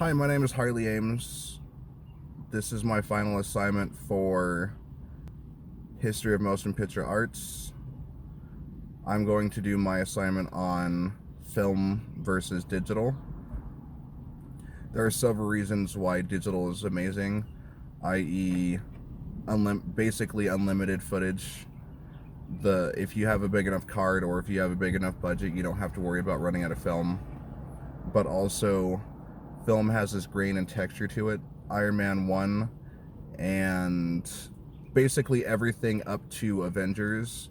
Hi, my name is Harley Ames. This is my final assignment for History of Motion Picture Arts. I'm going to do my assignment on film versus digital. There are several reasons why digital is amazing, i.e. basically unlimited footage. If you have a big enough card or if you have a big enough budget, you don't have to worry about running out of film. But also, film has this grain and texture to it. Iron Man 1 and basically everything up to Avengers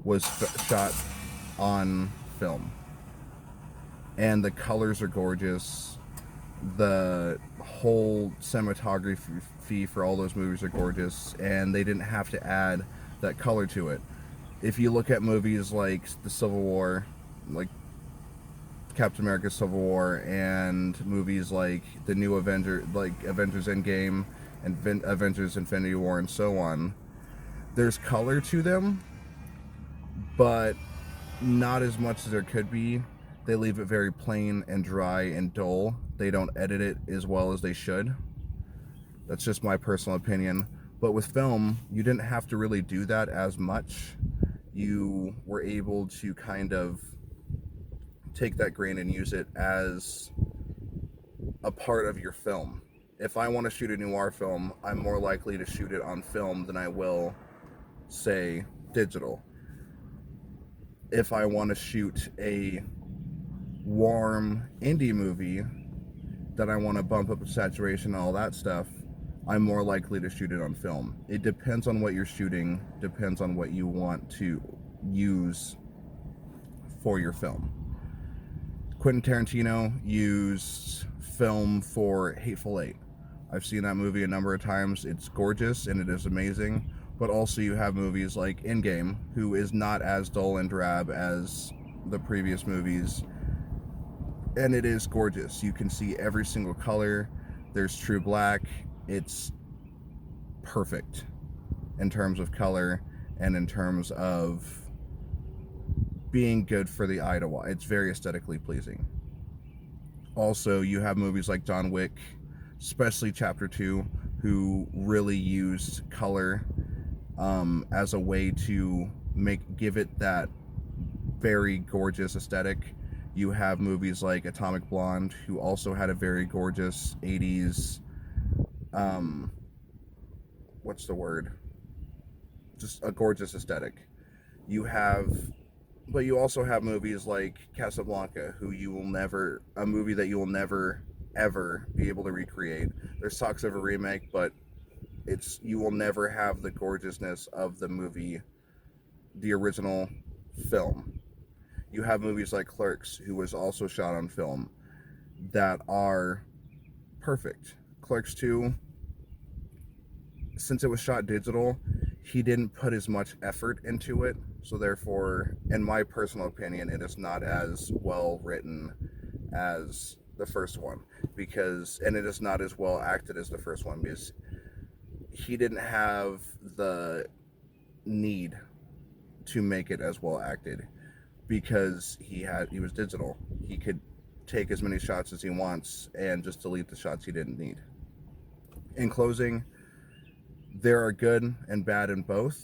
was shot on film. And the colors are gorgeous. The whole cinematography for all those movies are gorgeous, and they didn't have to add that color to it. If you look at movies like the Civil War, like Captain America Civil War, and movies like the new Avengers Endgame and Avengers Infinity War and so on, there's color to them, but not as much as there could be. They leave it very plain and dry and dull. They don't edit it as well as they should. That's just my personal opinion. But with film, you didn't have to really do that as much. You were able to kind of take that grain and use it as a part of your film. If I want to shoot a noir film, I'm more likely to shoot it on film than I will, say, digital. If I want to shoot a warm indie movie that I want to bump up the saturation and all that stuff, I'm more likely to shoot it on film. It depends on what you're shooting, depends on what you want to use for your film. Quentin Tarantino used film for Hateful Eight. I've seen that movie a number of times. It's gorgeous and it is amazing. But also you have movies like Endgame, who is not as dull and drab as the previous movies. And it is gorgeous. You can see every single color. There's true black. It's perfect in terms of color and in terms of being good for the eye to watch. It's very aesthetically pleasing. Also, you have movies like John Wick, especially Chapter 2, who really used color as a way to give it that very gorgeous aesthetic. You have movies like Atomic Blonde, who also had a very gorgeous 80s, what's the word? Just a gorgeous aesthetic. But you also have movies like Casablanca, a movie that you will never, ever be able to recreate. There's talks of a remake, but you will never have the gorgeousness of the movie, the original film. You have movies like Clerks, who was also shot on film, that are perfect. Clerks 2, since it was shot digital, he didn't put as much effort into it, so therefore, in my personal opinion, it is not as well written as the first one, and it is not as well acted as the first one, because he didn't have the need to make it as well acted, because he was digital. He could take as many shots as he wants and just delete the shots he didn't need. In closing, there are good and bad in both,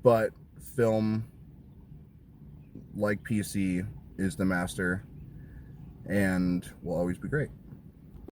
but film, like PC, is the master and will always be great.